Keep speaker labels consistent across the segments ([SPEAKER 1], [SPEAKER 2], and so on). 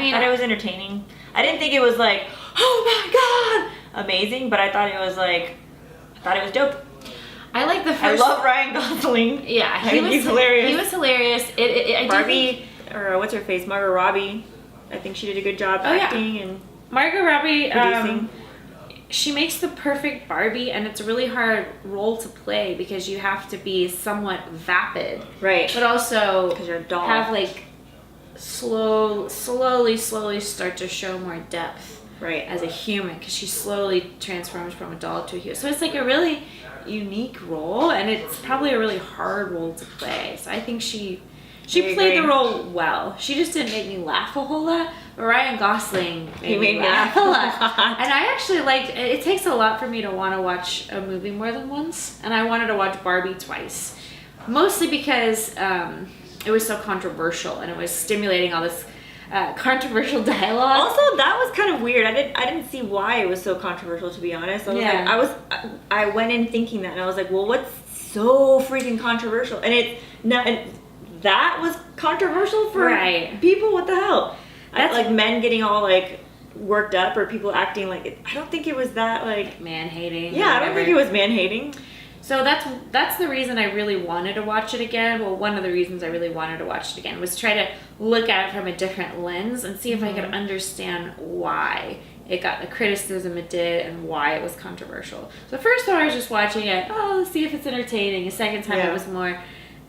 [SPEAKER 1] mean,
[SPEAKER 2] thought it was entertaining. I didn't think it was like, oh my god, amazing, but I thought it was dope.
[SPEAKER 1] I like the
[SPEAKER 2] I
[SPEAKER 1] first.
[SPEAKER 2] love Ryan Gosling.
[SPEAKER 1] Yeah,
[SPEAKER 2] he's hilarious.
[SPEAKER 1] He was hilarious. I
[SPEAKER 2] Barbie, or what's her face, Margot Robbie. I think she did a good job acting and
[SPEAKER 1] Margot Robbie.
[SPEAKER 2] producing.
[SPEAKER 1] She makes the perfect Barbie, and it's a really hard role to play because you have to be somewhat vapid,
[SPEAKER 2] Right.
[SPEAKER 1] but also
[SPEAKER 2] 'Cause you're a doll.
[SPEAKER 1] have like slowly start to show more depth
[SPEAKER 2] Right.
[SPEAKER 1] as a human, because she slowly transforms from a doll to a human. So it's like a really unique role, and it's probably a really hard role to play. So I think she played the role well. She just didn't make me laugh a whole lot. But Ryan Gosling made me laugh a lot. And I actually liked it. Takes a lot for me to want to watch a movie more than once. And I wanted to watch Barbie twice. Mostly because it was so controversial, and it was stimulating all this controversial dialogue.
[SPEAKER 2] Also, that was kind of weird. I didn't see why it was so controversial, to be honest. I went in thinking that, and I was like, well, what's so freaking controversial? And it's not. And that was controversial for people. What the hell? That's like men getting all like worked up, or people acting like it. I don't think it was that like
[SPEAKER 1] man hating.
[SPEAKER 2] Yeah, I don't think it was man hating.
[SPEAKER 1] So that's the reason I really wanted to watch it again. Well, one of the reasons I really wanted to watch it again was try to look at it from a different lens and see if I could understand why it got the criticism it did and why it was controversial. So first time I was just watching it, let's see if it's entertaining. A second time it was more,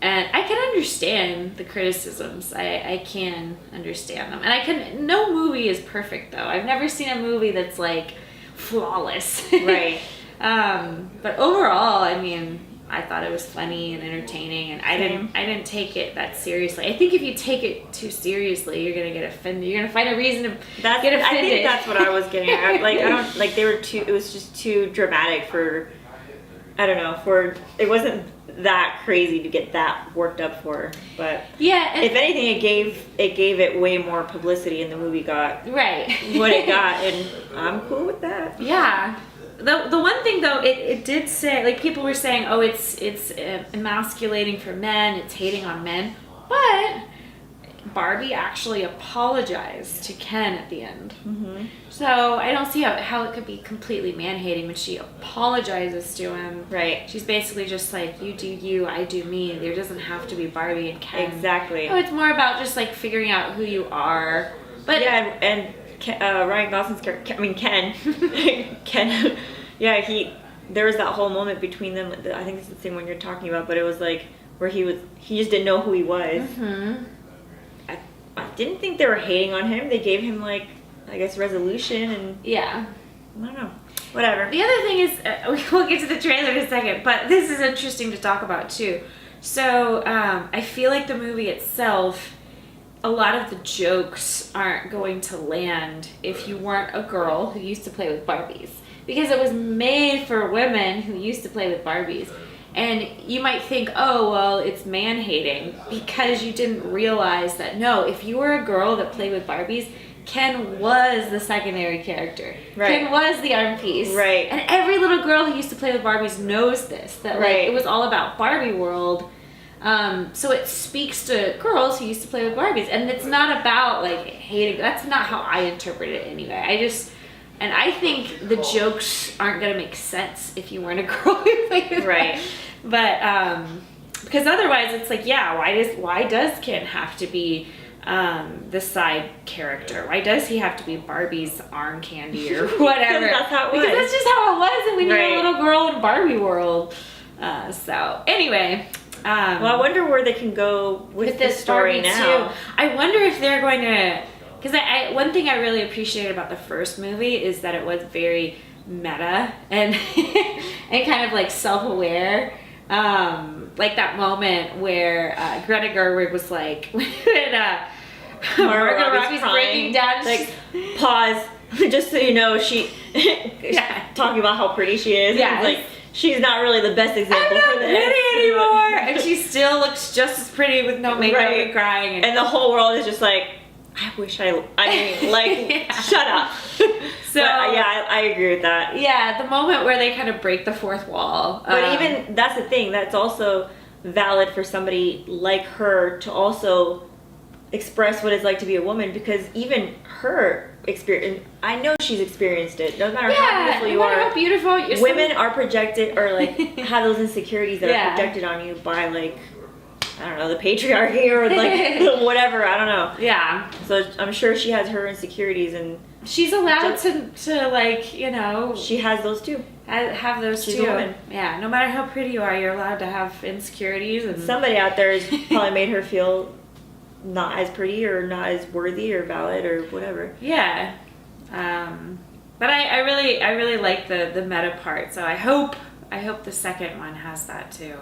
[SPEAKER 1] and I can understand the criticisms. I can understand them. And no movie is perfect though. I've never seen a movie that's like flawless.
[SPEAKER 2] Right.
[SPEAKER 1] But overall, I mean, I thought it was funny and entertaining, and I didn't take it that seriously. I think if you take it too seriously, you're gonna get offended. You're gonna find a reason to get offended.
[SPEAKER 2] I think that's what I was getting at. Like, I don't like, they were too. It was just too dramatic for. I don't know. It wasn't that crazy to get that worked up for. But
[SPEAKER 1] yeah,
[SPEAKER 2] if anything, it gave it way more publicity, and the movie got what it got, and I'm cool with that.
[SPEAKER 1] Yeah. The one thing though, it did say, like, people were saying, oh, it's emasculating for men, it's hating on men, but Barbie actually apologized to Ken at the end. Mm-hmm. So I don't see how it could be completely man-hating when she apologizes to him.
[SPEAKER 2] Right.
[SPEAKER 1] She's basically just like, you do you, I do me. There doesn't have to be Barbie and Ken.
[SPEAKER 2] Exactly.
[SPEAKER 1] Oh, it's more about just like figuring out who you are. But
[SPEAKER 2] yeah, and Ryan Gosling's character, Ken, yeah, there was that whole moment between them. I think it's the same one you're talking about, but it was like where he just didn't know who he was. Mm-hmm. I didn't think they were hating on him. They gave him like, I guess, resolution, and
[SPEAKER 1] yeah,
[SPEAKER 2] I don't know, whatever.
[SPEAKER 1] The other thing is, we'll get to the trailer in a second, but this is interesting to talk about too. So I feel like the movie itself, a lot of the jokes aren't going to land if you weren't a girl who used to play with Barbies, because it was made for women who used to play with Barbies. And you might think, oh, well, it's man-hating, because you didn't realize that, no, if you were a girl that played with Barbies, Ken was the secondary character. Right. Ken was the arm piece.
[SPEAKER 2] Right.
[SPEAKER 1] And every little girl who used to play with Barbies knows this, that like, it was all about Barbie world. So it speaks to girls who used to play with Barbies, and it's not about like hating. That's not how I interpret it anyway. And I think the jokes aren't gonna make sense if you weren't a girl who played with Barbies. But because otherwise it's like, yeah, why does Ken have to be the side character? Why does he have to be Barbie's arm candy or whatever?
[SPEAKER 2] That's how it was.
[SPEAKER 1] Because that's just how it was when you were a little girl in Barbie world. So anyway.
[SPEAKER 2] Well, I wonder where they can go with this story now.
[SPEAKER 1] Too. I wonder if they're going to, because one thing I really appreciated about the first movie is that it was very meta and and kind of like self-aware. Like that moment where Greta Gerwig was like, when Margot Robbie's breaking down,
[SPEAKER 2] like, pause, just so you know, she talking about how pretty she is.
[SPEAKER 1] Yeah,
[SPEAKER 2] like, she's not really the best example for this.
[SPEAKER 1] I'm not pretty anymore. And she still looks just as pretty with no makeup and crying.
[SPEAKER 2] And the whole world is just like, I wish I mean, like, shut up. So, yeah, I agree with that.
[SPEAKER 1] Yeah, the moment where they kind of break the fourth wall.
[SPEAKER 2] But even, that's the thing, that's also valid for somebody like her to also express what it's like to be a woman, because even her experience, I know she's experienced it. No matter how beautiful you
[SPEAKER 1] no matter
[SPEAKER 2] are,
[SPEAKER 1] how beautiful you're
[SPEAKER 2] women are projected, or like have those insecurities that
[SPEAKER 1] Yeah.
[SPEAKER 2] are projected on you by like, I don't know, the patriarchy or like whatever, I don't know.
[SPEAKER 1] Yeah.
[SPEAKER 2] So I'm sure she has her insecurities, and
[SPEAKER 1] She's allowed to like, you know,
[SPEAKER 2] she has those too.
[SPEAKER 1] have those
[SPEAKER 2] She's
[SPEAKER 1] too.
[SPEAKER 2] a woman.
[SPEAKER 1] Yeah, no matter how pretty you are, you're allowed to have insecurities. And
[SPEAKER 2] Somebody out there has probably made her feel not as pretty or not as worthy or valid or whatever.
[SPEAKER 1] Yeah. But I really like the meta part. So I hope the second one has that too.